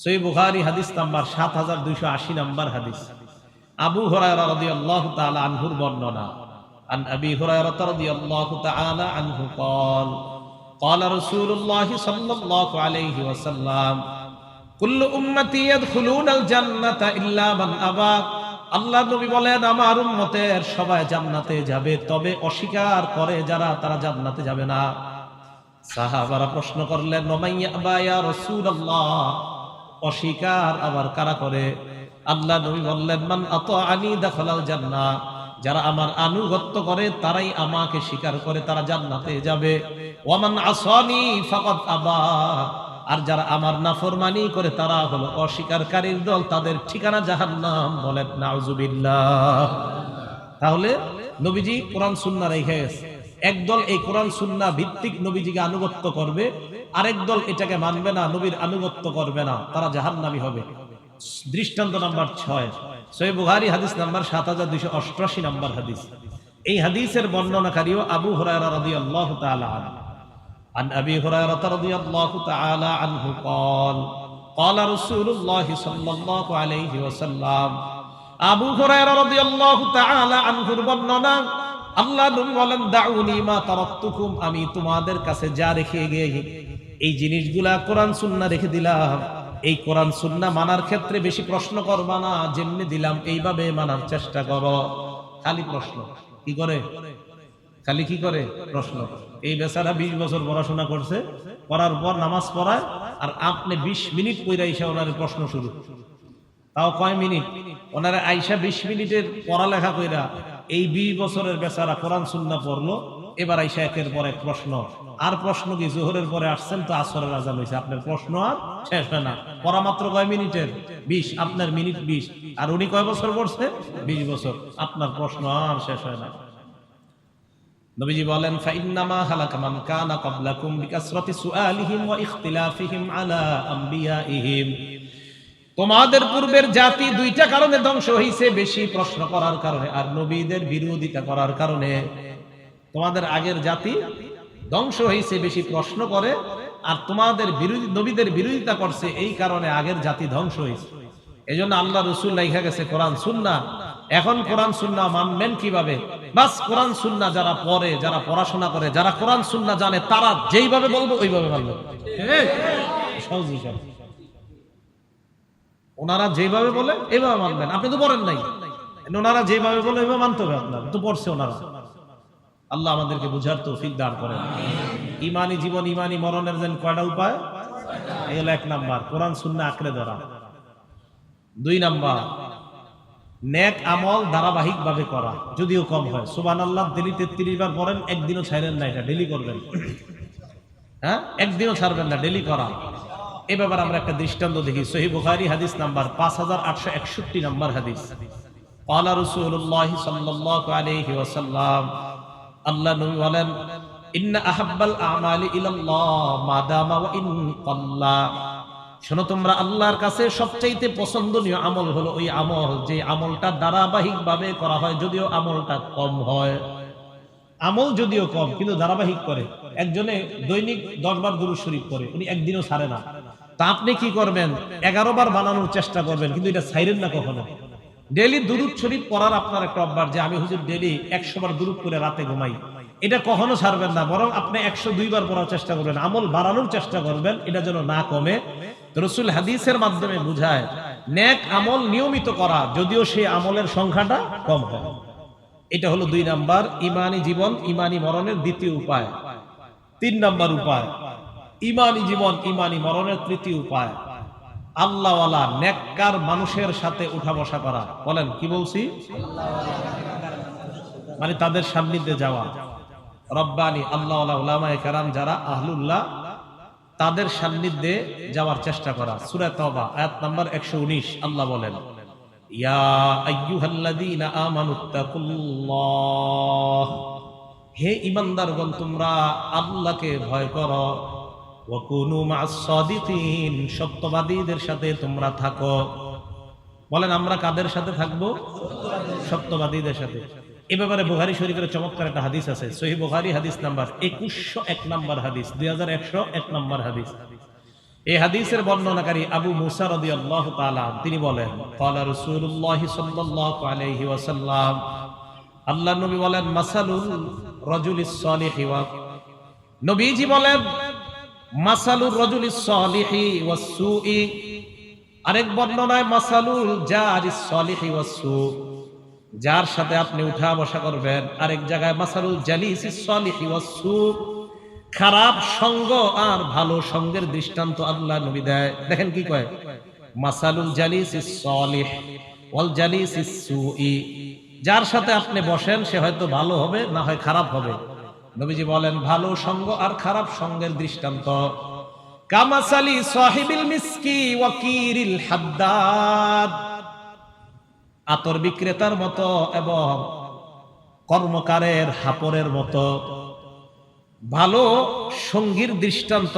সহিহ বুখারী হাদিস number ৭২৮০ number হাদিস। আবু হুরায়রা রাদিয়াল্লাহু তাআলা আনহুর বর্ণনা। আন আবি হুরায়রা রাদিয়াল্লাহু তাআলা আনহু قال قال رسول الله صلى الله عليه وسلم كل امتي يدخلون الجنه الا من ابى। আল্লাহ নবী বলেন, আমার উম্মতের সবাই জান্নাতে যাবে, তবে অস্বীকার করে যারা, তারা জান্নাতে যাবে না। সাহাবারা প্রশ্ন করলেন, ওমাইয়া আবা ইয়া রাসূলুল্লাহ, অস্বীকার আবার কারা করে? আল্লাহ নবী বললেন, মান আতাআনি দাখালাল জান্নাহ, যারা আমার আনুগত্য করে তারাই আমাকে স্বীকার করে, তারা জান্নাতে যাবে। ওয়ামান আসানি ফাকাদ আবা, আর যারা আমার নাফরমানি করে তারা হলো অস্বীকারীর দল, তাদের ঠিকানা জাহান্নাম। বলেন নাউজুবিল্লাহ। তাহলে নবীজি কোরআন সুন্নাহ রেখে গেছে। একদল এই কোরআন সুন্নাহ ভিত্তিক নবীজিকে আনুগত্য করবে, আরেক দল এটাকে মানবে না, নবীর আনুগত্য করবে না, তারা জাহান্নামী হবে। দৃষ্টান্ত নাম্বার 6, সহিহ বুখারী হাদিস নাম্বার ৭২৮৮ নাম্বার হাদিস। এই হাদিসের বর্ণনাকারীও আবু হুরায়রা রাদিয়াল্লাহু তাআলা আনহু। عن أبي هريرة رضي الله تعالى عنه قال قال رسول الله صلى الله عليه وسلم আবু হুরায়রা রাদিয়াল্লাহু তাআলা আনহুর বর্ণনা। আল্লাহ নবী বলেন, দাউনি মা তারাকতুকুম, আমি তোমাদের কাছে যা রেখে গিয়ে এই জিনিসগুলা কোরআন সুন্নাহ রেখে দিলাম। এই কোরআন সুন্নাহ মানার ক্ষেত্রে বেশি প্রশ্ন করবা না, যেমনি দিলাম এইভাবে মানার চেষ্টা করো। খালি প্রশ্ন কি করে, খালি কি করে প্রশ্ন। এই বেচারা 20 বছর পড়াশোনা করছে, করার পর নামাজ পড়ায়, আর আপনি 20 মিনিট পড়া আইসা ওনার প্রশ্ন শুরু। তাও কয় মিনিট? ওনারা আইসা 20 মিনিটের পড়ালেখা কইরা এই 20 বছরের বেচারা কোরআন সুন্নাহ পড়লো, এবার আইসা একের পর এক প্রশ্ন। আর প্রশ্ন কি, জোহরের পরে আসছেন তো আসরের আজান হয়েছে, আপনার প্রশ্ন আর শেষ হয় না। পড়া মাত্র কয় মিনিটের? 20, আপনার মিনিট 20। আর উনি কয় বছর পড়ছে? 20 বছর। আপনার প্রশ্ন আর শেষ হয় না। নবীজি বলেন, ফাইন্নামা হালাকা মান কানা ক্বাবলাকুম বিকাসরাতি সুআলিহিম ওয়া ইখতিলাফিহিম আলা আমবিয়াইহিম, তোমাদের পূর্বের জাতি দুইটা কারণে ধ্বংস হইছে, বেশি প্রশ্ন করার কারণে আর নবীদের বিরোধিতা করার কারণে। তোমাদের আগের জাতি ধ্বংস হইছে বেশি প্রশ্ন করে, আর তোমাদের বিরোধী নবীদের বিরোধিতা করছে, এই কারণে আগের জাতি ধ্বংস হইছে। এজন্য আল্লাহ রাসূল লেখা গেছে কোরআন সুন্নাহ। এখন কোরআন সুন্নাহ মানবেন কিভাবে? বাস কোরআন সুন্নাহ যারা পড়ে, যারা পড়াশোনা করে, যারা কোরআন সুন্নাহ জানে, তারা যেইভাবে বলবে ওইভাবে মানবেন। সহজ হিসাব। ওনারা যেভাবে বলে এইভাবে মানবেন। আপনি তো পড়েন নাই, ওনারা যেভাবে বলে ওইভাবে মানতে হবে। আপনার তো পড়ছে ওনারা। আল্লাহ আমাদেরকে বুঝার তৌফিক দান করেন। ইমানি জীবন, ইমানি মরণের যেন কয়টা উপায়? এই হলো 1 নাম্বার, কোরআন সুন্নাহ আঁকড়ে ধরা। 2 নাম্বার, নেক আমল ধারাবাহিক ভাবে করা, যদিও কম হয়। সুবহানাল্লাহ ডেলি 33 বার পড়েন, একদিনও ছাড়েন না, এটা ডেলি করবেন। হ্যাঁ, একদিনও ছাড়বেন না, ডেলি করা। এই ব্যাপারে আমরা একটা দৃষ্টান্ত দেখি। সহিহ বুখারী হাদিস নাম্বার 5861 নাম্বার হাদিস। ক্বালা রাসূলুল্লাহ সাল্লাল্লাহু আলাইহি ওয়াসাল্লাম, আল্লাহ নবী বলেন, ইন্না আহাব্বাল আমালি ইলাল্লাহ মা দামা ওয়া ইন ক্বাল্লা, শোনো তোমরা, আল্লাহর কাছে সবচাইতে পছন্দনীয় আমল হলো ওই আমল যে আমলটা ধারাবাহিক ভাবে করা হয়, যদিও আমলটা কম হয়। আমল যদিও কম কিন্তু ধারাবাহিক করে। একজনে দৈনিক 10 বার দুরূদ শরীফ পড়ে, উনি একদিনও ছাড়ে না। তা আপনি কি করবেন? 11 বার বানানোর চেষ্টা করবেন, কিন্তু এটা ছাইরেন না কখনো। ডেইলি দুরূদ শরীফ পড়ার আপনার একটা অভ্যাস, যে আমি হুজুর ডেইলি 100 বার দুরূদ পড়ে রাতে ঘুমাই, এটা কখনো ছাড়বেন না। বরং আপনি 102 বার পড়ার চেষ্টা করবেন, আমল বাড়ানোর চেষ্টা করবেন, এটা যেন না কমে। রাসূল হাদিসের মাধ্যমে বুঝায়, নেক আমল নিয়মিত করা, যদিও সেই আমলের সংখ্যাটা কম হয়। এটা হলো 2 নাম্বার, ইমানি জীবন, ইমানি মরণের দ্বিতীয় উপায়। 3 নাম্বার উপায়, ইমানি জীবন, ইমানি মরণের তৃতীয় উপায়, আল্লাহওয়ালা নেককার মানুষের সাথে উঠা বসা করা। বলেন কি বলছি? মানে তাদের সান্নিধ্যে যাওয়া। রব্বানি আল্লাহওয়ালা উলামায়ে কেরাম যারা আহলুল্লাহ, তাদের সান্নিধ্যে যাওয়ার চেষ্টা করা। সূরা তাওবা আয়াত নাম্বার 119 আল্লাহ বলেন, ইয়া আইয়ুহাল্লাযীনা আমানুত্তাকুল্লাহ, হে ঈমানদারগণ তোমরা আল্লাহকে ভয় করো। ওয়া কুনু মা'আস সাদিকিন, সত্যবাদীদের সাথে তোমরা থাকো। বলেন আমরা কাদের সাথে থাকবো? সত্যবাদীদের সাথে। এই ব্যাপারে বুখারী শরীফের চমৎকার একটা হাদিস আছে। সহিহ বুখারী হাদিস নাম্বার 2101 নাম্বার হাদিস, 2101 নাম্বার হাদিস। এই হাদিসের বর্ণনাকারী আবু মুসা রাদিয়াল্লাহু তাআলা তিনি বলেন, ক্বালা রাসূলুল্লাহ সাল্লাল্লাহু আলাইহি ওয়াসাল্লাম, আল্লাহর নবী বলেন, মাসালুল রাজুলিস সালিহি ওয়া, নবীজি বলেন, মাসালুর রাজুলিস সালিহি ওয়াস সুই, আরেক বর্ণনায় মাসালুল জারিস সালিহি ওয়াস সু, যার সাথে আপনি উঠা বসা করবেন। আরেক জায়গায় মাসালুল জালিসিস সালিহি ওয়াস সু, খারাপ সঙ্গ আর ভালো সঙ্গের দৃষ্টান্ত আল্লাহ নবী দেয়। দেখেন কি কয়, মাসালুল জালিসিস সালিহ ওয়াল জালিসিস সুই, যার সাথে আপনি বসেন সে হয়তো ভালো হবে, না হয় খারাপ হবে। নবীজি বলেন, ভালো সঙ্গ আর খারাপ সঙ্গের দৃষ্টান্ত কামাসালি সাহিবিল মিসকি ওয়া কিরিল হাদ্দাদ, আতর বিক্রেতার মতো এবং কর্মকারের হাপরের মতো। ভালো সঙ্গীর দৃষ্টান্ত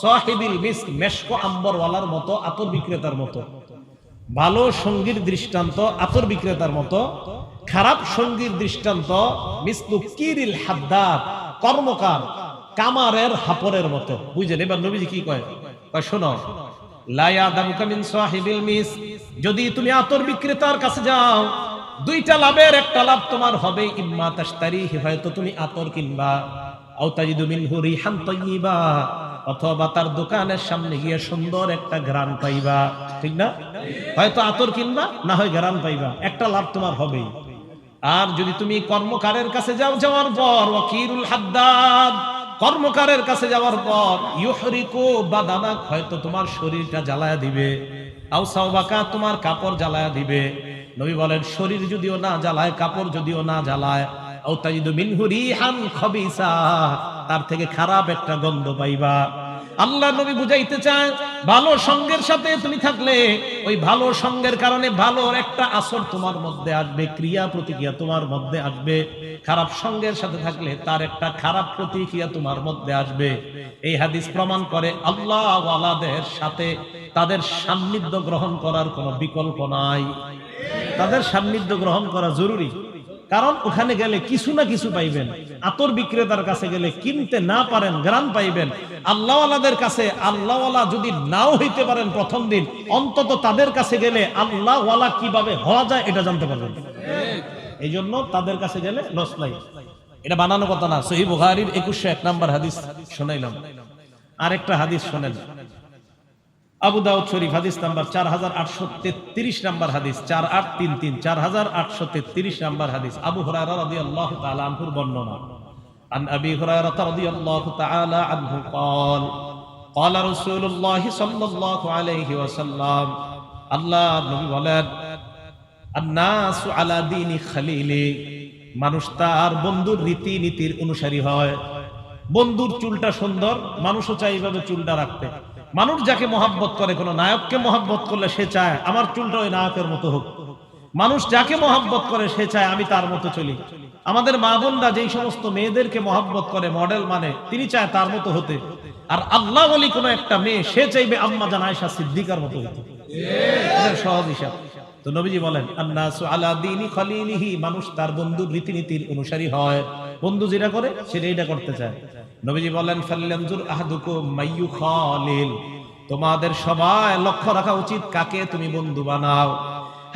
সাহিবিল মিস্ক, মেশক আম্বরওয়ালার মতো, আতর বিক্রেতার মতো। ভালো সঙ্গীর দৃষ্টান্ত আতর বিক্রেতার মতো, খারাপ সঙ্গীর দৃষ্টান্ত মিসলু কিরিল হাদ্দাদ, কর্মকার কামারের হাপরের মতো। বুঝলেন? এবার নবীজি কি কয়, শোনো, লা ইয়াদামুকা মিন সাহিবিল মিস, যদি তুমি আতর বিক্রেতার কাছে যাও, দুইটা লাভের একটা লাভ তোমার হবে, ইম্মা তাশতারিহি, হয়তো তুমি আতর কিনবা, আও তাজিদু মিনহু রিহান তাইয়্যিবা, অথবা তার দোকানের সামনে গিয়ে সুন্দর একটা ঘ্রাণ পাইবা। ঠিক না? হয়তো আতর কিনবা, না হয় ঘ্রাণ পাইবা, একটা লাভ তোমার হবেই। আর যদি তুমি কর্মকারের কাছে যাও, যাওয়ার পর ওয়াকিরুল হাদ্দাদ, কর্মকারের কাছে যাওয়ার পর ইউহরিকু বাদানাক, হয়তো তোমার শরীরটা জ্বালায়া দিবে, আও সাওবাকা, তোমার কাপড় জ্বালায়া দিবে। নবী বলেন, শরীর যদিও না জ্বালায়, কাপড় যদিও না জ্বালায়, আও তাজিদু মিনহু রিহান খাবিসা, তার থেকে খারাপ একটা গন্ধ পাইবা। আল্লাহ নবী বুঝাইতে চায়, ভালো সঙ্গের সাথে তুমি থাকলে ওই ভালো সঙ্গের কারণে ভালোর একটা আসর তোমার মধ্যে আসবে, ক্রিয়া প্রতিক্রিয়া তোমার মধ্যে আসবে। খারাপ সঙ্গের সাথে থাকলে তার একটা খারাপ প্রতিক্রিয়া তোমার মধ্যে আসবে। এই হাদিস প্রমাণ করে আল্লাহ ওয়ালাদের সাথে তাদের সান্নিধ্য গ্রহণ করার কোনো বিকল্প নাই। তাদের সান্নিধ্য গ্রহণ করা জরুরি, কারণ ওখানে গেলে কিছু না কিছু পাইবেন। আতর বিক্রেতার কাছে গেলে কিনতে না পারেন, ঘ্রাণ পাইবেন। আল্লাহওয়ালাদের কাছে আল্লাহওয়ালা যদি নাও হইতে পারেন প্রথম দিন, অন্তত তাদের কাছে গেলে আল্লাহওয়ালা কিভাবে হওয়া যায় এটা জানতে পারবেন। এই জন্য তাদের কাছে গেলে লস নাই। এটা বানানো কথা না, সহিহ বুখারীর 2101 নম্বর হাদিস শোনাইলাম। আরেকটা হাদিস শোনেন, আবু দাউদ শরীফ হাদিস নাম্বার 4833 নাম্বার হাদিস, 4833, 4833 নাম্বার হাদিস, আবু হুরায়রা রাদিয়াল্লাহু তাআলা আনহুর বর্ণনা। আন আবি হুরায়রা রাদিয়াল্লাহু তাআলা আনহু قال قال رسول الله صلى الله عليه وسلم, আল্লাহ নবী বলেন, الناس على دين خليل, মানুষ তার বন্ধুর রীতি নীতির অনুসারী হয়। বন্ধুর চুলটা সুন্দর, মানুষও চায় এইভাবে চুলটা রাখতে। মানুষ যাকে মহাব্বত করে, কোন নায়ককে মহাব্বত করলে সে চায় আমার চুলটা ওই নায়কের মতো হোক। মানুষ যাকে মহাব্বত করে সে চায় আমি তার মতো চলি। আমাদের মা বোনরা যেই সমস্ত মেয়েদেরকে মহাব্বত করে, মডেল মানে, তিনি চায় তার মতো হতে। আর আল্লাহ বলি কোন একটা মেয়ে, সে চাইবে আম্মা জান আয়েশা সিদ্দিকার মতো হতে। এটা সহজ হিসাব। তো নবীজি বলেন, আন্নাসু আলা দীনি খলিলিহি, মানুষ তার বন্ধুর রীতিনীতির অনুসারী হয়। বন্ধু যেটা করে সেটা এটা করতে চায়। নবীজি বলেন, ফাল্লানজুর আহাদুকুম মাইয়ু খালিল, তোমাদের সবাই লক্ষ্য রাখা উচিত কাকে তুমি বন্ধু বানাও।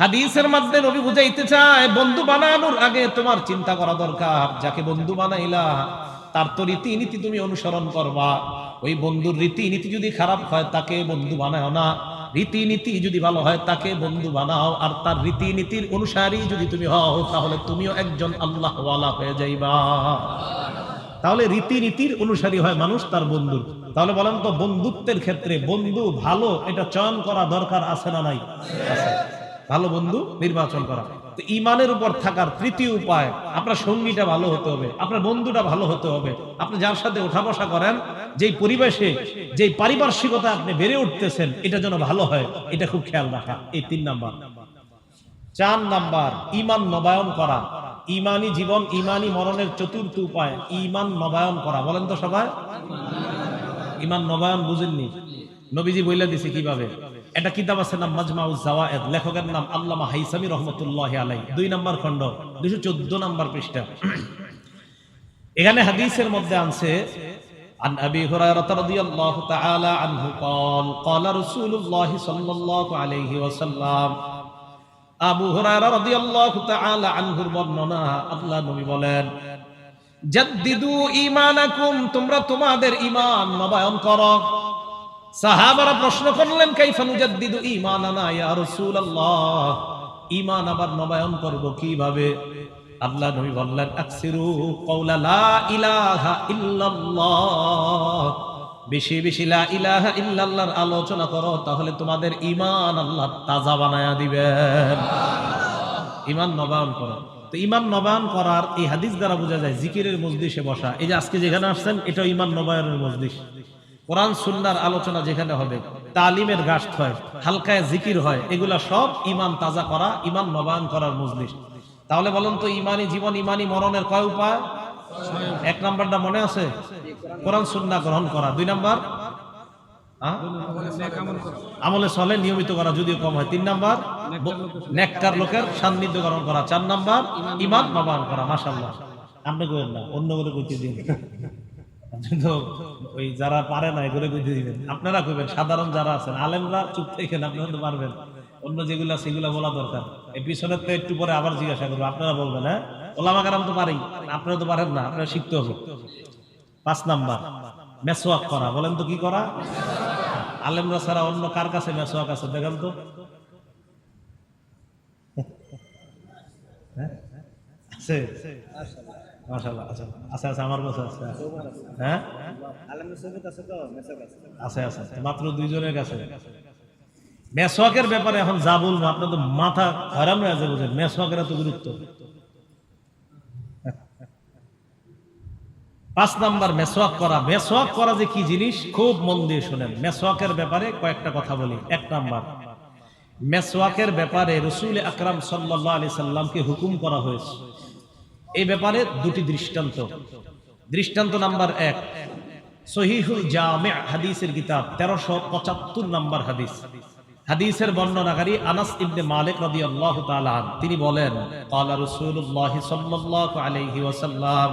হাদিসের মধ্যে নবী বুঝাইতে চায়, বন্ধু বানানোর আগে তোমার চিন্তা করা দরকার, যাকে বন্ধু বানাইলা তার তো রীতিনীতি তুমি অনুসরণ করবা। ওই বন্ধুর রীতিনীতি যদি খারাপ হয় তাকে বন্ধু বানাও না, রীতিনীতি যদি ভালো হয় তাকে বন্ধু বানাও। আর তার রীতিনীতির অনুসারী যদি তুমি হও, তাহলে তুমিও একজন আল্লাহওয়ালা হয়ে যাইবা। তাহলে রীতিনীতির অনুসারী হয় মানুষ তার বন্ধু। তাহলে বলেন তো, বন্ধুত্বের ক্ষেত্রে বন্ধু ভালো এটা চয়ন করা দরকার আছে না নাই? আছে। ভালো বন্ধু নির্বাচন করা। তো ঈমানের উপর থাকার তৃতীয় উপায়, আপনার সঙ্গীটা ভালো হতে হবে, আপনার বন্ধুটা ভালো হতে হবে। আপনি যার সাথে ওঠা বসা করেন, যেই পরিবেশে, যেই পারিপার্শ্বিকতা আপনি বেড়ে উঠতেছেন, এটা যেন ভালো হয়, এটা খুব খেয়াল রাখা। এই 3 নাম্বার। 4 নাম্বার, ঈমান নবায়ন করা। ঈমানি জীবন, ঈমানি মরণের চতুর্থ উপায় ঈমান নবায়ন করা। বলেন তো সবাই, ঈমান নবায়ন বুঝেননি? নবীজি বইলা দিছে কিভাবে। একটা কিতাব আছে নাম মাজমাউজ জাওয়ায়েদ, লেখকের নাম আল্লামা হাইসামি রহমাতুল্লাহি আলাইহি, 2 নম্বর খণ্ড, 214 নম্বর পৃষ্ঠা। এখানে হাদিসের মধ্যে আনছে, عن أبي هريرة رضي الله تعالى عنه قال قال رسول الله صلى الله عليه وسلم আবু হুরায়রা রাদিয়াল্লাহু তাআলা আনহুর বর্ণনা, আল্লাহ নবী বলেন, জাদ্দিদু ঈমানাকুম, তোমরা তোমাদের ঈমান নবায়ন করো। সাহাবারা প্রশ্ন করলেন, কাইফা নুজাদ্দিদু ঈমানানা ইয়া রাসূলুল্লাহ, ঈমান আবার নবায়ন করব কিভাবে? আল্লাহ নবী বললেন, আকসিরু কওলা লা ইলাহা ইল্লাল্লাহ, বেশি বেশি লা ইলাহা ইল্লাল্লাহর আলোচনা করো, তাহলে তোমাদের ঈমান আল্লাহ তাজা বানায়া দিবেন। ঈমান নবায়ন করো। তো ঈমান নবায়ন করার এই হাদিস দ্বারা বোঝা যায় জিকিরের মজলিসে বসা। এই যে আজকে যেখানে আসছেন, এটা ঈমান নবায়নের মজলিস। কোরআন সুন্নাহর আলোচনা যেখানে হবে, তালিমের গাছ হয়, হালকায় জিকির হয়, এগুলা সব ঈমান তাজা করা, ঈমান নবায়ন করার মজলিস। তাহলে বলুন তো, ঈমানী জীবন, ঈমানী মরণের কয় উপায়? এক নাম্বারটা মনে আছে? কোরআন সুন্নাহ গ্রহণ করা। 2 নাম্বার আমলে সলে নিয়মিত করা, যদিও কম হয়। 3 নাম্বার নেককার লোকের সান্নিধ্য গ্রহণ করা। 4 নাম্বার ঈমান নবায়ন করা। মাশাআল্লাহ, আপনি কইেন না, অন্য করে কইতে দিন। ওই যারা পারে না এগুলো কইতে দিবেন, আপনারা কইবেন। সাধারণ যারা আছেন, আলেমরা চুপ থাকেন, আপনারা তো পারবেন। অন্য যেগুলা সেগুলা বলা দরকার। এই পিছনের তো একটু পরে আবার জিজ্ঞাসা করবো, আপনারা বলবেন। হ্যাঁ, ওলামা কেরাম তো পারেই, আপনারা তো পারেন না, আপনারা শিখতে হবে। 5 নাম্বার মেসওয়াক করা। বলেন তো কি করা? আলেমরা ছাড়া অন্য কার কাছে মেসওয়াক আছে দেখেন তো? আছে? মাশাআল্লাহ, আচ্ছা আচ্ছা আচ্ছা, আমার কাছে আছে। হ্যাঁ, আছে আছে, মাত্র 2 জনের কাছে। মেসওয়াকের ব্যাপারে এখন যা বলবো, আপনার তো মাথা হয়রান হয়ে যাবে। বুঝেন মেসওয়াকের এত গুরুত্ব। 5 নাম্বার মেসওয়াক করা। মেসওয়াক করা যে কি জিনিস, খুব মন দিয়ে শুনেন। মেসওয়াকের ব্যাপারে কয়েকটা কথা বলি। 1 নাম্বার, মেসওয়াকের ব্যাপারে রাসূল আকরাম সাল্লাল্লাহু আলাইহি সাল্লামকে হুকুম করা হয়েছে। এই ব্যাপারে 2টি দৃষ্টান্ত। দৃষ্টান্ত নাম্বার 1, সহিহুল জামি' হাদিসের কিতাব 1375 নাম্বার হাদিস। হাদিসের বর্ণনাকারী আনাস ইবনে মালিক রাদিয়াল্লাহু তাআলা আনহু, তিনি বলেন, ক্বালা রাসূলুল্লাহ সাল্লাল্লাহু আলাইহি ওয়াসাল্লাম,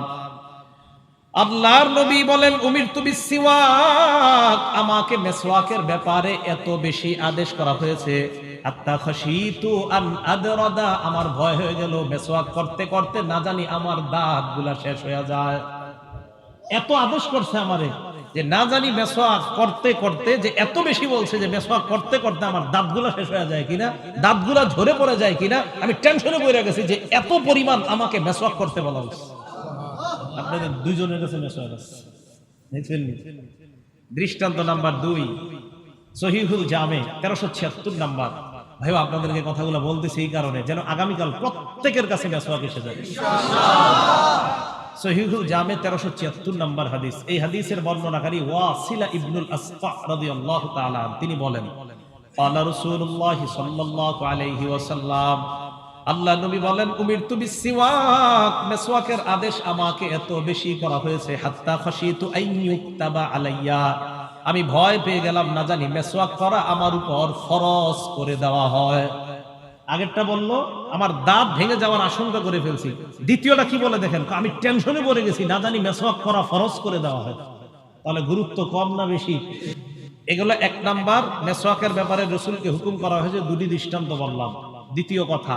আল্লাহর নবী বলেন, উমিরতু বিসসিওয়াক, আমাকে মেসওয়াকের ব্যাপারে এত বেশি আদেশ করা হয়েছে, হাত্তা খাশিতু আন আদরাদা, আমার ভয় হয়ে গেল মেসওয়াক করতে করতে না জানি আমার দাঁতগুলা শেষ হয়ে যায়। এত আদেশ করছে আমারে যে না জানি মেসওয়াক করতে করতে, যে এত বেশি বলছে যে মেসওয়াক করতে করতে আমার দাঁতগুলা শেষ হয়ে যায় কিনা, দাঁতগুলা ঝরে পড়ে যায় কিনা, আমি টেনশনে পড়ে গেছি যে এত পরিমাণ আমাকে মেসওয়াক করতে বলা হয়েছে। আপনাদের 2 জনের কাছে মেসওয়াক আছে। দৃষ্টান্ত নাম্বার 2, সহিহুল জামি 1376 নাম্বার। ভাই, আপনাদেরকে কথাগুলো বলতেছি এই কারণে যেন আগামীকাল প্রত্যেকের কাছে মেসওয়াক এসে যায়। সহিহুল জামি 1376 নাম্বার হাদিস। এই হাদিসের বর্ণনাকারী ওয়াসিলা ইবনুল আসকা রাদিয়াল্লাহু তাআলা আনহু, তিনি বলেন, ক্বালা রাসূলুল্লাহ সাল্লাল্লাহু আলাইহি ওয়াসাল্লাম, আল্লাহ নবী বলেন, উমিরতু বিসসিওয়াক, মেসওয়াকের আদেশ আমাকে এত বেশি করা হয়েছে, হাত্তা খাশিতু আন ইউকতাবা আলাইয়া, আমি ভয় পেয়ে গেলাম না জানি মেসওয়াক করা আমার উপর ফরজ করে দেওয়া হয়। আগেরটা বললো আমার দাঁত ভেঙে যাওয়ার আশঙ্কা করে ফেলছি। দ্বিতীয়টা কি বলে দেখেন, আমি টেনশনে পড়ে গেছি না জানি মেসওয়াক করা ফরজ করে দেওয়া হয়। তাহলে গুরুত্ব কম না বেশি? এগুলো 1 নাম্বার, মেসওয়াকের ব্যাপারে রাসূলকে হুকুম করা হয়েছে। 2টি দৃষ্টান্ত বললাম। দ্বিতীয় কথা,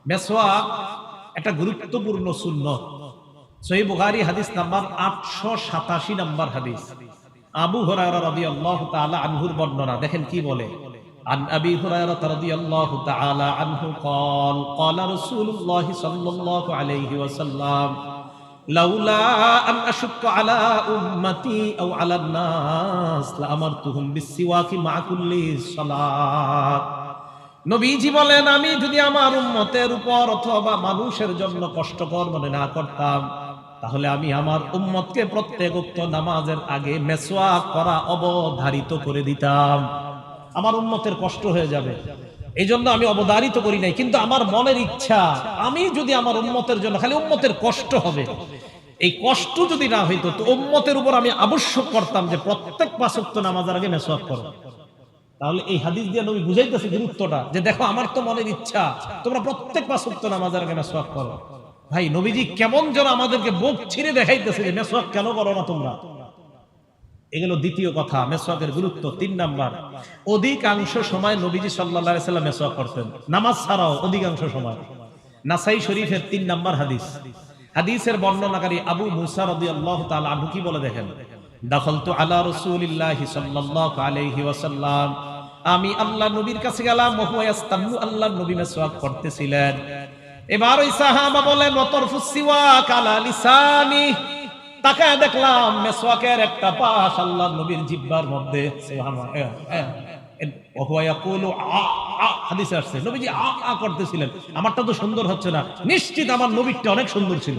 মেসওয়াক একটা গুরুত্বপূর্ণ সুন্নত। সহিহ বুখারী হাদিস নাম্বার 887 নাম্বার হাদিস। আবু হুরায়রা রাদিয়াল্লাহু তাআলা আনহুর বর্ণনা, দেখেন কি বলে, عن أبي هريرة رضي الله تعالى عنه قال قال رسول الله صلى الله عليه وسلم لولا أن أشق على أمتي أو على الناس لأمرتهم بالسواك مع كل صلاة। নবীজি বলেন, আমি যদি আমার উম্মতের উপর অথবা মানুষের জন্য কষ্টকর মনে না করতাম, তাহলে আমি আমার উম্মতকে প্রত্যেক ওয়াক্ত নামাজের আগে মেসওয়াক করা অবধারিত করে দিতাম। আমার উম্মতের কষ্ট হয়ে যাবে, এই জন্য আমি অবধারিত করি নাই। কিন্তু আমার মনের ইচ্ছা, আমি যদি আমার উম্মতের জন্য, খালি উম্মতের কষ্ট হবে, এই কষ্ট যদি না হইতো তো উম্মতের উপর আমি আবশ্যক করতাম যে প্রত্যেক 5 ওয়াক্ত নামাজের আগে মেসওয়াক করো। তাহলে এই হাদিস দিয়ে নবী বুঝাইতেছে গুরুত্বটা, যে দেখো আমার তো মনের ইচ্ছা তোমরা প্রত্যেক 5 ওয়াক্ত নামাজের আগে মেসওয়াক করো। ভাই, নবীজি কেমন যেন আমাদেরকে বুক ছিঁড়ে দেখাইতেছে যে মেসওয়াক কেন করো না তোমরা। এগুলো দ্বিতীয় কথা, মেসওয়াকের গুরুত্ব। 3 নাম্বার, অধিকাংশ সময় নবীজি সাল্লাল্লাহু আলাইহি সাল্লাম মেসওয়াক করতেন, নামাজ ছাড়াও অধিকাংশ সময়। নাসাই শরীফের 3 নাম্বার হাদিস। হাদিসের বর্ণনাকারী আবু মুসা রাদিয়াল্লাহু তাআলা আনহু কি বলে দেখেন, দাখালতু আলা রাসূলিল্লাহি সাল্লাল্লাহু আলাইহি ওয়াসাল্লাম, আমি আল্লাহ নবীর কাছে গেলাম, ওয়া ইয়াস্তামু, আল্লাহ নবী মেসওয়াক করতেছিলেন। এবার ওই সাহাবা বলেন, ওয়াতরফুস সিওয়াক আলা লিসানি, তাকায় দেখলাম মেসওয়াকের একটা পাশ আল্লাহর নবীর জিহ্বার মধ্যে। সুবহানাল্লাহ। ওয়া ইয়াকুলু আ আ, হাদিসে আসছে নবীজি আ আ করতেছিলেন। আমারটা তো সুন্দর হচ্ছে না, নিশ্চিত আমার নবীরটা অনেক সুন্দর ছিল।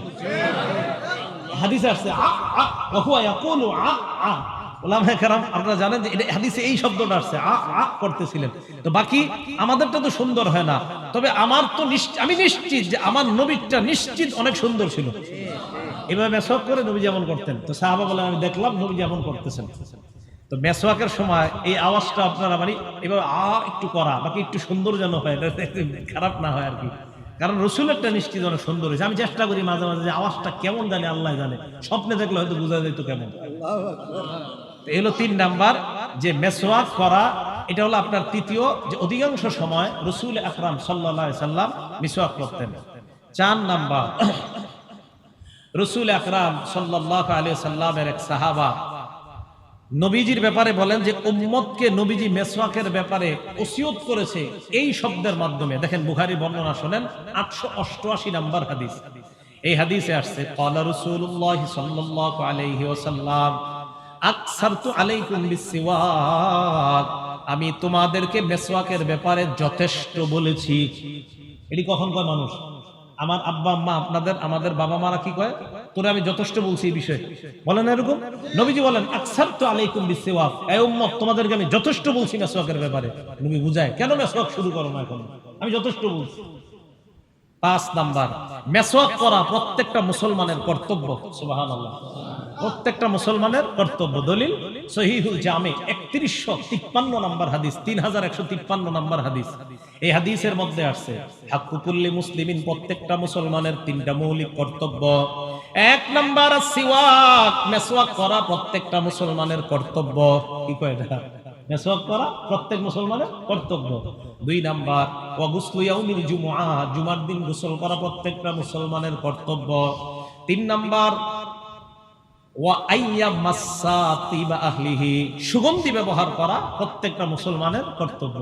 হাদিসে আসছে আ আ, ওয়া ইয়াকুলু আ আ। ওলামায়ে কেরাম আপনারা জানেন যে এটা হাদিসে এই শব্দটা আসছে, আ আ করতেছিলেন। তো বাকি আমাদেরটা তো সুন্দর হয় না, তবে আমার তো আমি নিশ্চিত যে আমার নবীরটা নিশ্চিত অনেক সুন্দর ছিল। এভাবে মেসওয়াক করে নবী যেমন করতেন। তো সাহাবা বলেন, আমি দেখলাম নবী যেমন করতেছেন। তো মেসওয়াকের সময় এই আওয়াজটা আপনারা মানে এভাবে আ একটু করা, বাকি একটু সুন্দর যেন হয়, খারাপ না হয় আর কি। কারণ রসুলেরটা নিশ্চিত অনেক সুন্দর হয়েছে। আমি চেষ্টা করি মাঝে মাঝে যে আওয়াজটা কেমন জানে আল্লাহ জানে, স্বপ্নে দেখলে হয়তো বোঝা যেত কেমন। এগুলো 3 নাম্বার, যে মেসওয়াক করা, এটা হলো আপনার তৃতীয়, যে অধিকাংশ সময় রাসূল আকরাম সাল্লাল্লাহু আলাইহি সাল্লাম মিসওয়াক করতেন। 4 নাম্বার, রাসূল আকরাম সাল্লাল্লাহু আলাইহি সাল্লামের এক সাহাবা নবীজির ব্যাপারে বলেন যে উম্মতকে নবীজি মেসওয়াকের ব্যাপারে ওসিয়ত করেছে এই শব্দের মাধ্যমে। দেখেন বুখারী বর্ণনা শুনেন, 888 নাম্বার হাদিস। এই হাদিসে আসছে, ক্বালা রাসূলুল্লাহ সাল্লাল্লাহু আলাইহি ওয়াসাল্লাম আকসারতু আলাইকুম বিসওয়াক, আমি তোমাদেরকে মেসওয়াকের ব্যাপারে যথেষ্ট বলেছি। এটি কখন কয় মানুষ? আমার আব্বা আম্মা, আপনাদের আমাদের বাবা মারা কি কয়, তোরে আমি যথেষ্ট বলছি এই বিষয়ে, বলেন এরকম? নবীজি বলেন আকসারতু আলাইকুম বিসওয়াক, এই উম্মত তোমাদেরকে আমি যথেষ্ট বলছি মেসওয়াকের ব্যাপারে। নবী বুঝায় কেন মেসওয়াক শুরু করো না এখন, আমি যথেষ্ট বলছি। 5 নাম্বার, মেসওয়াক করা প্রত্যেকটা মুসলমানের কর্তব্য। সুবহানাল্লাহ, প্রত্যেকটা মুসলমানের কর্তব্য। দলিল সহিহুল জামি 3153 নাম্বার হাদিস, 3153 নাম্বার হাদিস। এই হাদিসের মধ্যে আসছে হাক্কুকুল্লি মুসলিমিন, প্রত্যেকটা মুসলমানের 3টা মৌলিক কর্তব্য। 1 নাম্বার সিওয়াক, মেসওয়াক করা প্রত্যেকটা মুসলমানের কর্তব্য। কি কয় এটা? মেসওয়াক করা প্রত্যেক মুসলমানের কর্তব্য। 2 নাম্বার ওয়া গুসলু ইয়াউমিল জুমআ, জুমার দিন গোসল করা প্রত্যেকটা মুসলমানের কর্তব্য। 3 নাম্বার ওয়া আইয়ামাসসা তিবা আহলিহি, সুগন্ধি ব্যবহার করা প্রত্যেকটা মুসলমানের কর্তব্য।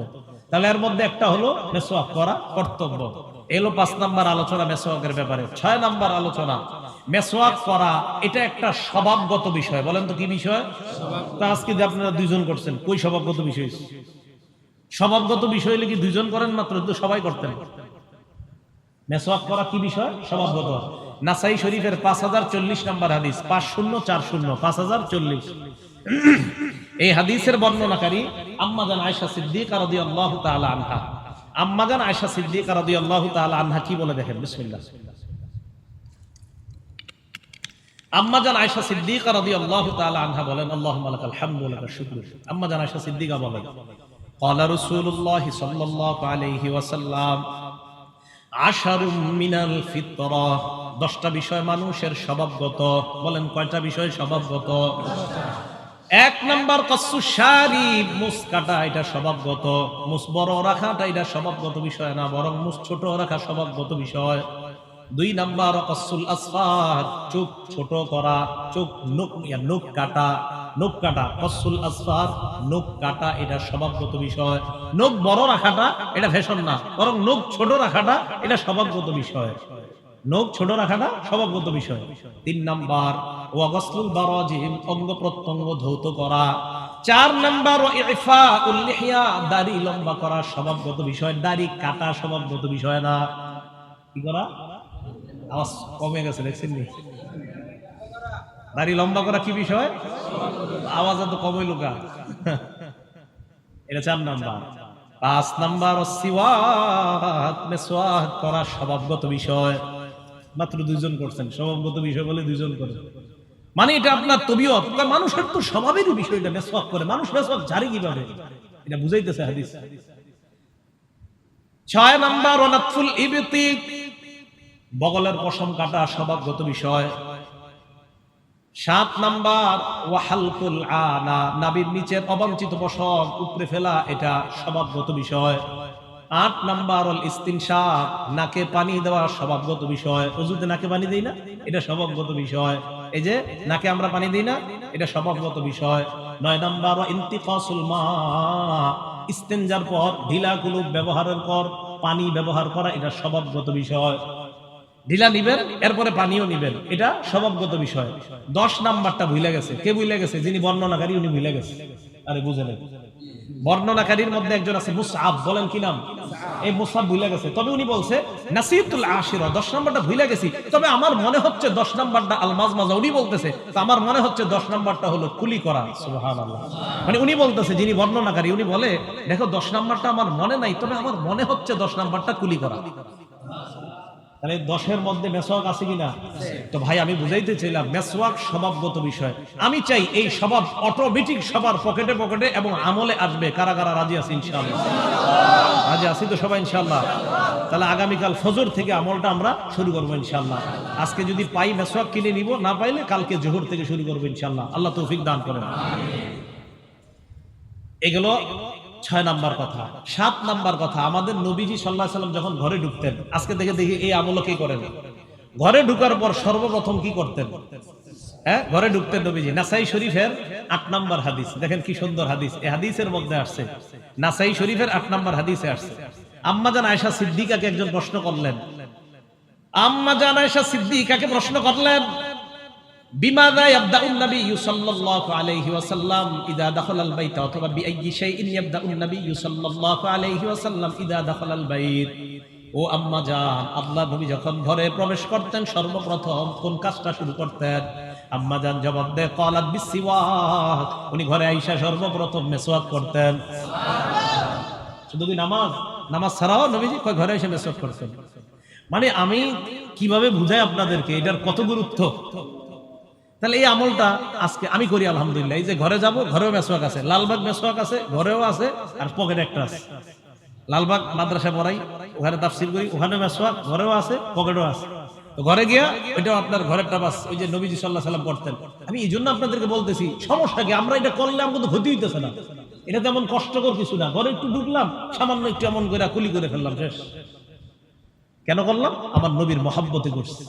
তাহলে এর মধ্যে একটা হলো মেসওয়াক করা কর্তব্য। এলো 5 নাম্বার আলোচনা মেসওয়াকের ব্যাপারে। 6 নাম্বার আলোচনা, মেসওয়াক করা এটা একটা স্বভাবগত বিষয়। বলেন তো কি বিষয়? তা আজকে যে আপনারা 2 জন করছেন, কই স্বভাবগত বিষয়? স্বভাবগত বিষয় হলে কি 2 জন করেন মাত্র, তো সবাই করতেন। মেসওয়াক করা কি বিষয়? স্বভাবগত। নাসাই শরীফের 5040 নাম্বার হাদিস, 5040, 5040। এই হাদিসের বর্ণনাকারী আম্মা জান আয়েশা সিদ্দিকা রাদিয়াল্লাহু তাআলা আনহা। আম্মা জান আয়েশা সিদ্দিকা রাদিয়াল্লাহু তাআলা আনহা কি বলে দেখেন, বিসমিল্লাহ। আম্মা জান আয়েশা সিদ্দিকা রাদিয়াল্লাহু তাআলা আনহা বলেন, আল্লাহুম্মা লাকাল হামদু ওয়া লাকাশ শুকরু। আম্মা জান আয়েশা সিদ্দিকা বলেন, ক্বালা রাসূলুল্লাহ সাল্লাল্লাহু আলাইহি ওয়াসাল্লাম আশারুম মিনাল ফিতরা, 10টা বিষয় মানুষের স্বভাবগত। বলেন কয়টা বিষয় স্বভাবগত? 1 নাম্বার কাসসু শারিব, মুছ কাটা, এটা স্বভাবগত। মুছ বড় রাখাটা এটা স্বভাবগত বিষয় না, বরং মুছ ছোট রাখা স্বভাবগত বিষয়। 2 নাম্বার কাসসুল আসফার, চোখ ছোট করা, চোখ নখ কাটা, নখ কাটা, কাসসুল আসফার, নখ কাটা, এটা স্বভাবগত বিষয়। নখ বড় রাখাটা এটা ফ্যাশন না, বরং নখ ছোট রাখাটা এটা স্বভাবগত বিষয়। নখ ছোট রাখাটা স্বভাবগত বিষয়। 3 নাম্বার ওয়া গাসলুল বারাজিম, অঙ্গ প্রত্যঙ্গ ধৌত করা। 4 নাম্বার ওয়া ইফাউল লিহিয়া, দাড়ি লম্বা করা স্বভাবগত বিষয়, দাড়ি কাটা স্বভাবগত বিষয় না। কি করা? আওয়াজ কমে গেছে দেখছেন নি? দাড়ি লম্বা করা কি বিষয়? আওয়াজ এত কমই লোকা। এটা 4 নাম্বার। 5 নাম্বার সিওয়াক, মেসওয়াক করা স্বভাবগত বিষয়। মাত্র 2 জন করছেন, স্বভাবগত বিষয় বলে 2 জন করে, মানে এটা আপনার তবিয়ত, মানুষের তো স্বভাবেরই বিষয়টা মেসওয়াক করে। মানুষ মেসওয়াক জারি কিভাবে, এটা বুঝাইতেছে হাদিস। 6 নাম্বার ওয়ানাতফুল ইবতি, বগলের পশম কাটা স্বভাবগত বিষয়। 7 নাম্বার ওয়াহালকুল আনা, নাভির নিচের অবাঞ্ছিত পশম উপড়ে ফেলা, এটা স্বভাবগত বিষয়। 8 নাম্বার ওয়াল ইস্তিনশাক, নাকে পানি দেওয়া স্বভাবগত বিষয়। ওযুতে নাকে পানি দেই না, এটা স্বভাবগত বিষয়। এই যে নাকে আমরা পানি দেই না, এটা স্বভাবগত বিষয়। 9 নাম্বার ওয়া ইন্তিকাসুল মা, ইস্তেনজার পর ঢিলা কুলুপ ব্যবহারের পর পানি ব্যবহার করা, এটা স্বভাবগত বিষয়। ঢিলা নিবেন, এরপরে পানিও নিবেন, এটা স্বভাবগত বিষয়। 10 নাম্বারটা ভুলে গেছে। কে ভুলে গেছে? যিনি বর্ণনাকারী, উনি ভুলে গেছে। আরে বুঝে নেই, বর্ণনাকারীর মধ্যে একজন আছে মুসআব, বলেন কি নাম? এই মুসআব ভুলে গেছে। তবে উনি বলছে নাসিতুল আশিরা, 10 নাম্বারটা ভুলে গেছি, তবে আমার মনে হচ্ছে 10 নাম্বারটা আল মাজমাজা। উনি বলতেছে আমার মনে হচ্ছে 10 নাম্বারটা হলো কুলি করা। সুবহানাল্লাহ। মানে উনি বলতেছে, যিনি বর্ণনাকারী, উনি বলে দেখো 10 নাম্বারটা আমার মনে নাই, তবে আমার মনে হচ্ছে 10 নাম্বারটা কুলি করা। তাহলে 10-এর মধ্যে মেসওয়াক আছে কিনা? তো ভাই আমি বুঝাইতে চাইলাম মেসওয়াক স্বভাবগত বিষয়। আমি চাই এই স্বভাব অটোমেটিক সবার পকেটে পকেটে এবং আমলে আসবে। কারা কারা রাজি আছে? ইনশাআল্লাহ রাজি আছি তো সবাই ইনশাআল্লাহ। তাহলে আগামীকাল ফজর থেকে আমলটা আমরা শুরু করবো ইনশাআল্লাহ। আজকে যদি পাই মেসওয়াক কিনে নিব, না পাইলে কালকে জোহর থেকে শুরু করবো ইনশাআল্লাহ। আল্লাহ তৌফিক দান করেন। এগুলো 6 নাম্বার কথা। 7 নাম্বার কথা, আমাদের নবীজি সাল্লাল্লাহু আলাইহি সাল্লাম যখন ঘরে ঢুকতেন, আজকে দেখে দেখি এই আমলও কি করেন। ঘরে ঢুকার পর সর্বপ্রথম কি করতেন? হ্যাঁ, ঘরে ঢুকতেন নবীজি। নাসাই শরীফের 8 নাম্বার হাদিস, দেখেন কি সুন্দর হাদিস। এই হাদিসের মধ্যে আসছে, নাসাই শরীফের 8 নাম্বার হাদিসে আসছে, আম্মা জান আয়েশা সিদ্দিকাকে একজন প্রশ্ন করলেন। আম্মা জান আয়েশা সিদ্দিকাকে প্রশ্ন করলেন, বিমাযা ইয়াবদাউন নবী সাল্লাল্লাহু আলাইহি ওয়াসাল্লাম ইযা দাখালাল বাইত, অথবা বিআইয়ি শাইইন ইয়াবদাউন নবী সাল্লাল্লাহু আলাইহি ওয়াসাল্লাম ইযা দাখালাল বাইত। ও আম্মা জান, আল্লাহর নবী যখন ঘরে প্রবেশ করতেন সর্বপ্রথম কোন কাজটা শুরু করতেন? আম্মা জান জবাব দেয় ক্বালাত বিসওয়াক, উনি ঘরে আইসা সর্বপ্রথম মেসওয়াক করতেন। শুধু কি নামাজ ছাড়াও নবীজি ঘরে এসে মেসওয়াক করতেন। মানে আমি কিভাবে বুঝাই আপনাদেরকে এটার কত গুরুত্ব। তাহলে এই আমলটা আজকে আমি করি আলহামদুলিল্লাহ। এই যে ঘরে যাব, ঘরেও মেসওয়াক আছে, লালবাগ মেসওয়াক আছে, ঘরেও আছে, আর পকেটে একটা আছে। লালবাগ মাদ্রাসা পড়াই, ওখানে তাফসীর করি, ওখানে মেসওয়াক ঘরেও আছে, পকেটেও আছে। তো ঘরে গিয়া ওইটাও আপনার ঘরের টাবাস, ওই যে নবীজি সাল্লাল্লাহু আলাইহি সাল্লাম করতেন। আমি এই জন্য আপনাদেরকে বলতেছি, সমস্যা কি? আমরা এটা করলে আমাকে তো ক্ষতি হইতেছে না, এটা তেমন কষ্টকর কিছু না। ঘরে একটু ঢুকলাম, সামান্য একটু এমন করে কুলি করে ফেললাম, শেষ। কেন করলাম? আমার নবীর মহব্বতে করছি।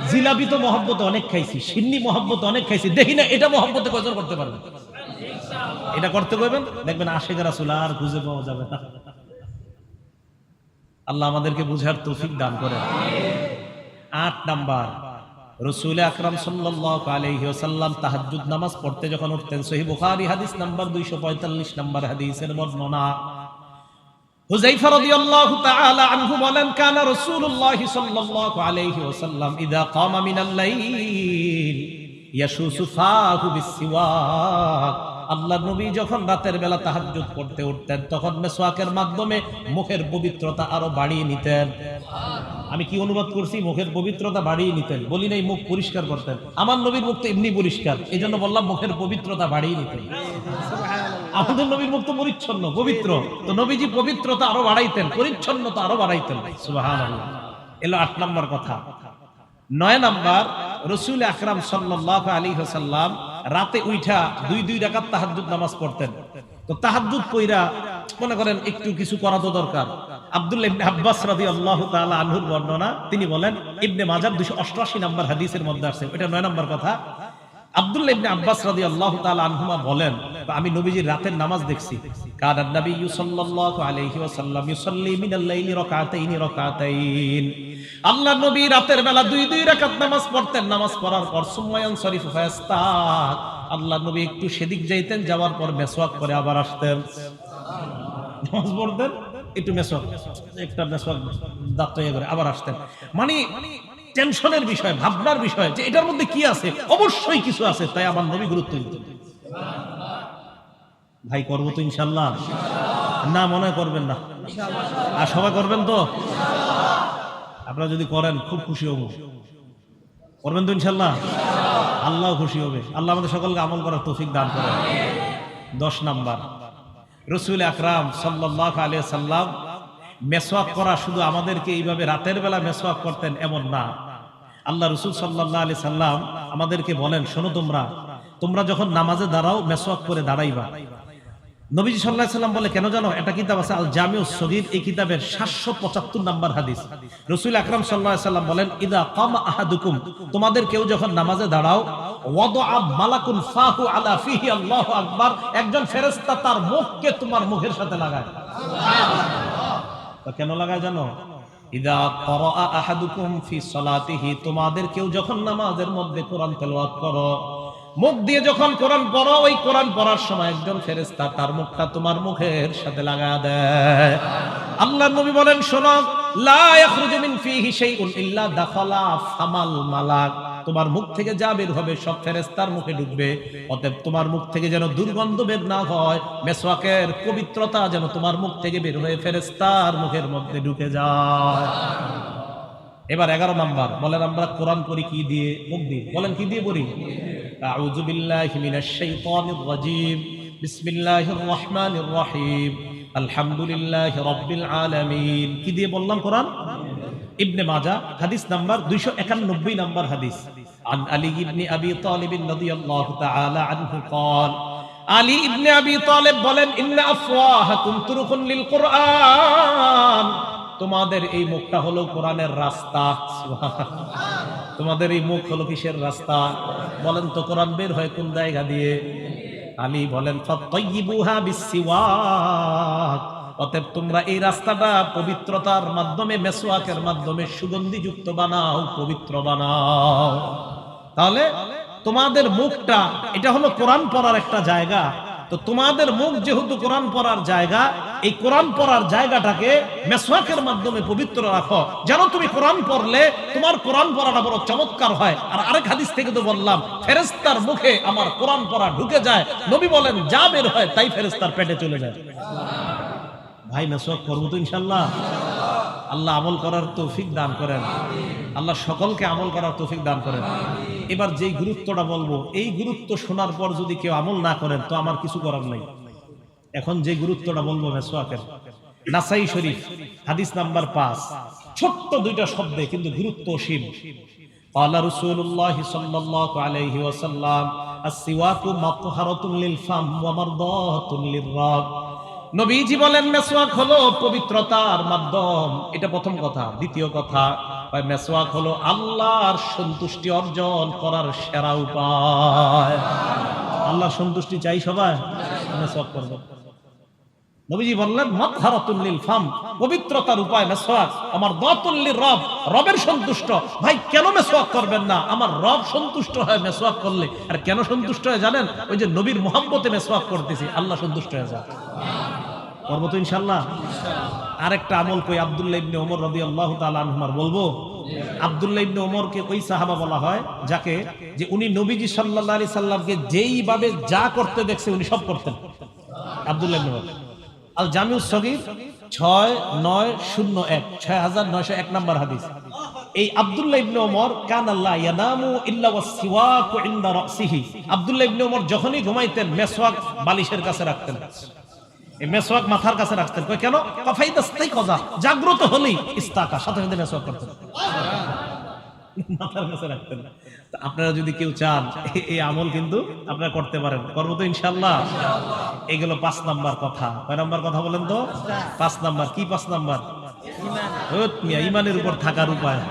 জিলাপি তো মহব্বতে অনেক খাইছি, সিন্নি মহব্বতে অনেক খাইছি, দেখি না এটা মহব্বতে কয়জন করতে পারবে? এটা করতে কইবেন, দেখবেন আশিক রাসূল আর খুঁজে পাওয়া যাবে না। আল্লাহ আমাদেরকে বুঝার তৌফিক দান করেন। 8 নাম্বার, রাসূল আকরাম সাল্লাল্লাহু আলাইহি ওয়াসাল্লাম তাহাজ্জুদ নামাজ পড়তে যখন উঠতেন, সহিহ বুখারী হাদিস নাম্বার 245 নাম্বার হাদিসের বর্ণনা। হুযায়ফা রাদিয়াল্লাহু তাআলা আনহু বলেন, কানা রাসূলুল্লাহ সাল্লাল্লাহু আলাইহি ওয়াসাল্লাম ইযা কামা মিনাল লাইল ইয়াশুসু ফাহু বিসওয়াক। আল্লাহর নবী যখন রাতের বেলা তাহাজ্জুদ পড়তে উঠতেন, তখন মেসওয়াকের মাধ্যমে মুখের পবিত্রতা আরো বাড়িয়ে নিতেন। আমি কি অনুবাদ করছি? মুখের পবিত্রতা বাড়িয়ে নিতেন, বলি নাই মুখ পরিষ্কার করতেন। আমার নবীর মুখ তো এমনি পরিষ্কার, এই জন্য বললাম মুখের পবিত্রতা বাড়িয়ে নিতেন। আমাদের নবীর মুখ তো পরিচ্ছন্ন, পবিত্র, তো নবীজি পবিত্রতা আরো বাড়াইতেন, পরিচ্ছন্নতা আরো বাড়াইতেন। সুবহানাল্লাহ। এলো 8 নম্বর কথা। 9 নাম্বার, রাসূল আকরাম সাল্লাল্লাহু আলাইহি ওয়াসাল্লাম রাতে উঠা 2 রাকাত তাহাজ্জুদ নামাজ পড়তেন। তো তাহাজ্জুদ কইরা মনে করেন একটু কিছু করা তো দরকার। আব্দুল্লাহ ইবনে আব্বাস রাদিয়াল্লাহু তাআলা আনহুর বর্ণনা, তিনি বলেন, ইবনে মাজাহ 288 নাম্বার হাদিসের মধ্যে আছে, এটা 9 নাম্বার কথা। আব্দুল্লাহ ইবনে আব্বাস রাদিয়াল্লাহু তাআলা আনহুমা বলেন, আমি নবীজির রাতের নামাজ দেখছি। কানান নবী সাল্লাল্লাহু আলাইহি ওয়াসাল্লাম ইউসাল্লি মিনাল লাইলি রাকাতাইন। আল্লাহর নবী রাতের বেলা 2 রাকাত নামাজ পড়তেন। নামাজ পড়ার পর সুম্মায়ান শরীফ ফায়াস্তাক, আল্লাহর নবী একটু সেদিক যাইতেন, যাওয়ার পর মেসওয়াক করে আবার আসতেন। নামাজ পড়তেন, একটু মেসওয়াক, একটা মেসওয়াক দাঁত করে আবার আসতেন। মানে টেনশনের বিষয়, ভাবনার বিষয় যে এটার মধ্যে কি আছে, অবশ্যই কিছু আছে, তাই আমার নবী গুরুত্ব দিতেন। ভাই করবো তো ইনশাআল্লাহ? না মনে করবেন না? আর সবাই করবেন তো? আপনারা যদি করেন খুব খুশি হব। করবেন তো ইনশাআল্লাহ? আল্লাহ খুশি হবে। আল্লাহ আমাদের সকলকে আমল করার তৌফিক দান করেন। 10 নাম্বার, রাসূল আকরাম সাল্লাল্লাহু আলাইহি ওয়াসাল্লাম মেসওয়াক করা শুধু আমাদেরকে এইভাবে রাতের বেলা মেসওয়াক করতেন এমন না, আল্লাহ রাসূল সাল্লাল্লাহু আলাইহি সাল্লাম আমাদেরকে বলেন, শোনো তোমরা যখন নামাজে দাঁড়াও মেসওয়াক করে দাঁড়াইবা। নবীজি সাল্লাল্লাহু আলাইহি সাল্লাম বলে, কেন জানো? একটা কিতাব আছে আল জামিউস সগীর, এই কিতাবের 775 নাম্বার হাদিস। রাসূল আকরাম সাল্লাল্লাহু আলাইহি সাল্লাম বলেন, ইদা কামা আহাদুকুম, তোমাদের কেউ যখন নামাজে দাঁড়াও, ওয়াদা মালাকুন ফাহু আলা ফিহি আল্লাহু আকবার, একজন ফেরেশতা তার মুখকে তোমার মুখের সাথে লাগায়। সুবহানাল্লাহ। কেন লাগায় জানো? ইদা ক্বারা আহাদুকুম ফি সালাতিহি, তোমাদের কেউ যখন নামাজের মধ্যে কোরআন তেলাওয়াত করো, মুখ দিয়ে যখন কোরআন পড়ো, ওই কোরআন পড়ার সময় একজন ফেরেশতা তার মুখটা তোমার মুখের সাথে লাগায় দেয়। আল্লাহর নবী বলেন, শোনো, লা ইয়াখরুজু মিন ফিহি শাইউন ইল্লা দাখালা ফামাল মালাক, তোমার মুখ থেকে যা বের হবে সব ফেরেশতার মুখে ঢুকবে। অতএব তোমার মুখ থেকে যেন দুর্গন্ধ বের না হয়, মেসওয়াকের পবিত্রতা যেন তোমার মুখ থেকে বের হয়ে ফেরেশতার মুখের মধ্যে ঢুকে যায়। এবার 11 নাম্বার বলেন, আমরা কোরআন পড়ি কি দিয়ে? মুখ দিয়ে। বলেন কি দিয়ে পড়ি? আউযু বিল্লাহি মিনাশ শাইতানির রাজীম, বিসমিল্লাহির রহমানির রহিম, আলহামদুলিল্লাহি রাব্বিল আলামিন। কি দিয়ে বললাম? কোরআন। ইবনে মাজাহ হাদিস নাম্বার 291 নাম্বার হাদিস। আন আলী ইবনে আবি তালিব রাদিয়াল্লাহু তাআলা আনহু قال, আলী ইবনে আবি তালিব বলেন, ইন্না আফওয়াহাকুম তুরুকুন লিল কুরআন, তোমাদের এই মুখটা হলো কোরআনের রাস্তা। তোমাদের এই মুখ হলো কিসের রাস্তা? বলেন তো, কোরআন বের হয় কোন জায়গা দিয়ে? আলী বলেন, ফাতাইয়িবুহা বিসসিওয়াক, অতএব তোমরা এই রাস্তাটা পবিত্রতার মাধ্যমে, মেসওয়াকের মাধ্যমে সুগন্ধিযুক্ত বানাও, পবিত্র বানাও। তাহলে তোমাদের মুখটা, এটা হলো কোরআন পড়ার একটা জায়গা। তো তোমাদের মুখ যেহেতু কোরআন পড়ার জায়গা, এই কোরআন পড়ার জায়গাটাকে মেসওয়াকের মাধ্যমে পবিত্র রাখো, যেন তুমি কোরআন পড়লে তোমার কোরআন পড়াটা বড় চমৎকার হয়। আর আরেক হাদিস থেকে তো বললাম, ফেরেশতার মুখে আমার কোরআন পড়া ঢুকে যায়। নবী বলেন, যা বের হয় তাই ফেরেশতার পেটে চলে যায়। ভাই, মেসওয়াক করবো তো ইনশাআল্লাহ? আল্লাহ আমল করার তৌফিক দান করেন। আল্লাহ সকলকে আমল করার তৌফিক দান করেন। এবার যেই গুরুত্বটা বলবো, এই গুরুত্ব শোনার পর যদি কেউ আমল না করেন তো আমার কিছু করার নাই। এখন যে গুরুত্বটা বলবো মেসওয়াকের, নাসাই শরীফ হাদিস নাম্বার 5, ছোট্ট 2টা শব্দে কিন্তু গুরুত্ব অসীম। ক্বালা রাসূলুল্লাহ সাল্লাল্লাহু আলাইহি ওয়াসাল্লাম, আস-সিওয়াকু মাতহারাতুন লিল ফাম ওয়া মারদাতুন লির-রাব। নবীজি বলেন, মেসওয়াক হলো পবিত্রতার মাধ্যম। এটা প্রথম কথা। দ্বিতীয় কথা, মেসওয়াক হলো আল্লাহর সন্তুষ্টি অর্জন করার সেরা উপায়। আল্লাহর সন্তুষ্টি চাই সবাই, মেসওয়াক করব। নবীজি বললেন, মাতহারাতুন লিল ফাম, পবিত্রতার উপায় মেসওয়াক। আমার দাতুল লির-রব, রবের সন্তুষ্ট। ভাই, কেন মেসওয়াক করবেন না? আমার রব সন্তুষ্ট হয় মেসওয়াক করলে। আর কেন সন্তুষ্ট হয় জানেন? ওই যে নবীর মুহাব্বতে মেসওয়াক করতেছি, আল্লাহ সন্তুষ্ট হয়ে যায়। করবো তো ইনশাআল্লাহ? আরেকটা আমল কই, আব্দুল্লাহ ইবনে ওমর রাদিয়াল্লাহু তাআলা আনহুমার বলবো। আব্দুল্লাহ ইবনে ওমরকে ওই সাহাবা বলা হয় যাকে, যে উনি নবীজি সাল্লাল্লাহু আলাইহি সাল্লামকে যেইভাবে যা করতে দেখছে উনি সব করতেন। আব্দুল্লাহ ইবনে ওমর, আল জামিউস সগীর 6901, 6901 নাম্বার হাদিস। এই আব্দুল্লাহ ইবনে ওমর, কান আল্লাহ ইয়ানামু ইল্লা ওয়াসসিওয়াকু ইনদা রাসিহি, আব্দুল্লাহ ইবনে ওমর যখনই ঘুমাইতেন মেসওয়াক বালিশের কাছে রাখতেন। এই মেসওয়াক মাথার কাছে রাখতেন। কই কেন? ফাইদাস্তাই কজা, জাগ্রত হলেই ইস্তাকা, সাথে সাথে মেসওয়াক করতেন, মাথার কাছে রাখতেন। তো আপনারা যদি কেউ চান এই আমল কিন্তু আপনারা করতে পারেন। করবো তো ইনশাআল্লাহ? এগুলো 5 নাম্বার কথা। কয় নাম্বার কথা বলেন তো? 5 নাম্বার। কি 5 নাম্বার? ইমানের উপর থাকার উপায়।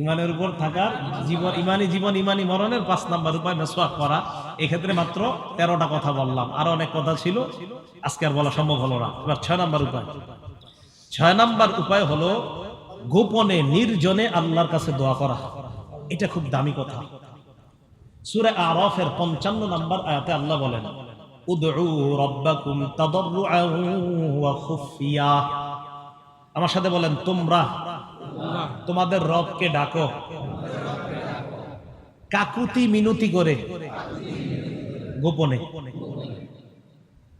ইমানের উপর থাকার জীবন, ইমানি জীবন, ইমানি মরণের 5 নাম্বার উপায় মেসওয়াক করা। এক্ষেত্রে মাত্র 13টা কথা বললাম, আরো অনেক কথা ছিল, আজকে আর বলা সম্ভব হলো না। এবার 6 নাম্বার উপায়। 6 নাম্বার উপায় হলো গোপনে, নির্জনে আল্লাহর কাছে দোয়া করা। এটা খুব দামি কথা। সূরা আরাফের 55 নাম্বার আয়াতে আল্লাহ বলেন, উদউ রাব্বাকুম তাদাররুআন ওয়া খুফিয়া। আমার সাথে বলেন, তোমরা তোমাদের রবকে ডাকো কাকুতি মিনতি করে, গোপনে।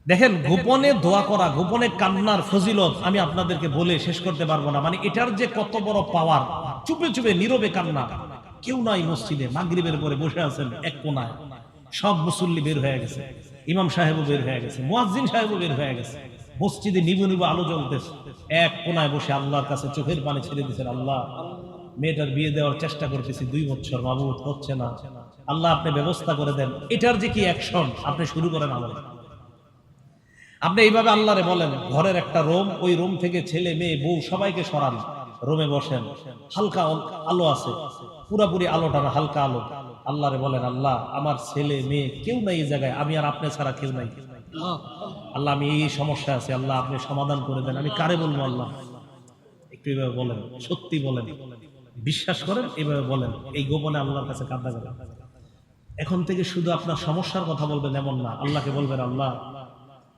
দেখেন, গোপনে দোয়া করা, গোপনে কান্নার ফজিলত আমি আপনাদেরকে বলে শেষ করতে পারবো না। মানে এটার যে কত বড় পাওয়ার। চুপে চুপে নীরবে কান্না। কেউ নাই মসজিদে, মাগরিবের পরে বসে আছেন এক কোনায়, সব মুসল্লি বের হয়ে গেছে, ইমাম সাহেবও বের হয়ে গেছে, মুয়াজ্জিন সাহেবও বের হয়ে গেছে, মসজিদে নিবু নিবু আলো জ্বলতেছে, এক কোনায় বসে আল্লাহর কাছে চোখের পানি ছেড়ে দিয়েছেন, আল্লাহ মেয়েটার বিয়ে দেওয়ার চেষ্টা করতেছি 2 বছর, মাবুদ হচ্ছে না, আল্লাহ আপনি ব্যবস্থা করে দেন। এটার যে কি অ্যাকশন, আপনি শুরু করেন আমল। আপনি এইভাবে আল্লাহরে বলেন, ঘরের একটা রুম, ওই রুম থেকে ছেলে মেয়ে বউ সবাইকে সরান, রুমে বসেন, হালকা আলো আছে, পুরাপুরি আলোটা না, হালকা আলো। আল্লাহরে বলেন, আল্লাহ আমার ছেলে মেয়ে কেউ নাই এই জায়গায়, আমি আর আপনি ছাড়া কেউ নাই। আল্লাহ আমি এই সমস্যা আছে, আল্লাহ আপনি সমাধান করে দেন। আমি কারে বলবো আল্লাহ? একটু এইভাবে বলেন, সত্যি বলেন, বিশ্বাস করেন, এইভাবে বলেন, এই গোপনে আল্লাহর কাছে কাঁদা করেন। এখন থেকে শুধু আপনার সমস্যার কথা বলবেন এমন না, আল্লাহকে বলবেন, আল্লাহ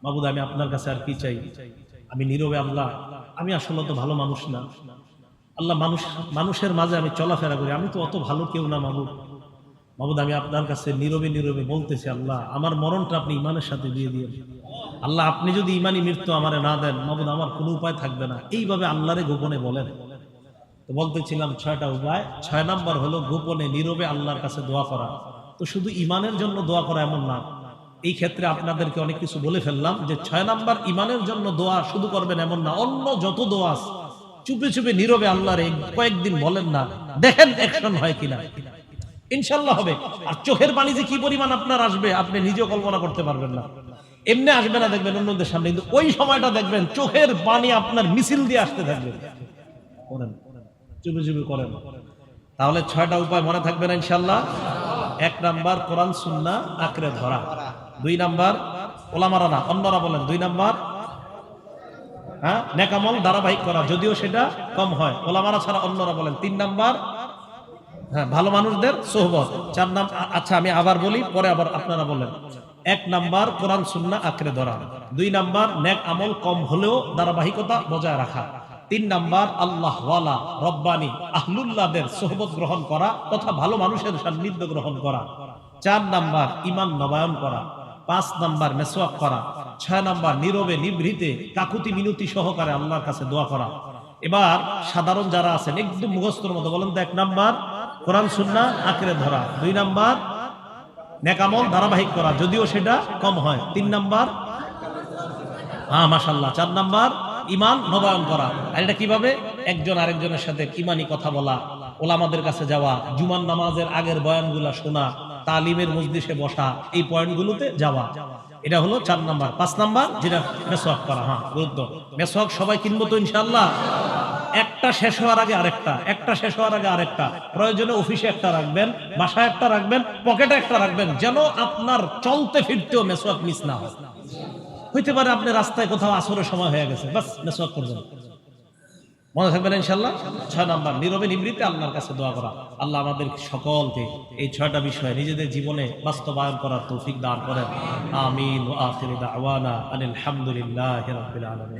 মাবুদ আমি আপনার কাছে আর কি চাই? আমি নীরবে, আল্লাহ আমি আসলে তো ভালো মানুষ না, আল্লাহ মানুষের মাঝে আমি চলাফেরা করি, আমি তো অত ভালো কেউ না মাবুদ। মাবুদ আমি আপনার কাছে নীরবে নীরবে বলতেছি, আল্লাহ আমার মরণটা আপনি ইমানের সাথে দিয়ে দিন। আল্লাহ আপনি যদি ইমানি মৃত্যু আমারে না দেন মাবুদ, আমার কোনো উপায় থাকবে না। এইভাবে আল্লাহরে গোপনে বলেন। তো বলতেছিলাম 6টা উপায়। 6 নাম্বার হলো গোপনে নীরবে আল্লাহর কাছে দোয়া করা। তো শুধু ইমানের জন্য দোয়া করা এমন না, এই ক্ষেত্রে আপনাদেরকে অনেক কিছু বলে ফেললাম যে 6 নাম্বার ইমানের জন্য দোয়া শুধু করবেন এমন না, অন্য যত দোয়া আছে চুপে চুপে নীরবে আল্লাহরে কয়েকদিন বলেন না, দেখেন অ্যাকশন হয় কিনা, ইনশাআল্লাহ হবে। আর চোখের পানি যে কি পরিমাণ আপনার আসবে আপনি নিজেও কল্পনা করতে পারবেন না। এমনি আসবে না দেখবেন অন্যদের সামনে, কিন্তু ওই সময়টা দেখবেন চোখের পানি আপনার মিছিল দিয়ে আসতে থাকবে। করেন, চুপে চুপে করেন, তাহলে 6টা উপায় মনে থাকবে না ইনশাআল্লাহ। 1 নাম্বার কোরআন সুন্নাহ আঁকড়ে ধরা। 2 নাম্বার ওলামারা না, অন্যরা বলেন। 2 নাম্বার নেক আমল ধারাবাহিক করা, যদিও সেটা কম হয়, ওলামারা ছাড়া অন্যরা বলেন। 3 নাম্বার ভালো মানুষদের সোহবত। 4 নাম্বার, আচ্ছা আমি আবার বলি, পরে আবার আপনারা বলেন। 1 নাম্বার কোরআন সুন্নাহ আঁকড়ে ধরা। 2 নাম্বার নেক আমল কম হলেও ধারাবাহিকতা বজায় রাখা। 3 নাম্বার আল্লাহ ওয়ালা রব্বানি আহলুল্লাহদের সোহবত গ্রহণ করা তথা ভালো মানুষের সান্নিধ্য গ্রহণ করা। 4 নাম্বার ঈমান নবায়ন করা। 5 নাম্বার মেসওয়াক করা। 6 নাম্বার নীরবে নিভৃতে কাকুতি মিনতি সহকারে আল্লাহর কাছে দোয়া করা। এবার সাধারণ যারা আছেন একদম মুখস্থর মতো বলেন তো, 1 নাম্বার কোরআন সুন্নাহ আঁকড়ে ধরা, 2 নাম্বার নেক আমল ধারাবাহিক করা, যদিও সেটা কম হয়, 3 নাম্বার মাশাআল্লাহ, 4 নাম্বার ঈমান নবায়ন করা। আর এটা কিভাবে? একজন আরেকজনের সাথে ঈমানি কথা বলা, ওলামাদের কাছে যাওয়া, জুমার নামাজের আগের বয়ানগুলা শোনা, তালিমের মজলিসে বসা, এই পয়েন্টগুলোতে যাওয়া। এটা হলো 4 নাম্বার। 5 নাম্বার যেটা মেসওয়াক করা। গুরুত্ব, মেসওয়াক সবাই কিনবো তো ইনশাআল্লাহ। একটা শেষ হওয়ার আগে আরেকটা, একটা শেষ হওয়ার আগে আরেকটা, প্রয়োজনে অফিসে একটা রাখবেন, বাসায় একটা রাখবেন, পকেটে একটা রাখবেন, যেন আপনার চলতে ফিরতেও মেসওয়াক মিস না হয়। হইতে পারে আপনি রাস্তায় কোথাও আসরের সময় হয়ে গেছে, বাস মেসওয়াক করবেন, মনে থাকবেন ইনশাআল্লাহ। 6 নাম্বার নীরবে নিভৃতে আল্লাহর কাছে দোয়া করা। আল্লাহ আমাদের সকলকে এই 6টা বিষয় নিজেদের জীবনে বাস্তবায়ন করার তৌফিক দান করেন। আমিন। ওয়া আখিরু দাওয়ানা আনিল হামদুলিল্লাহি রাব্বিল আলামিন।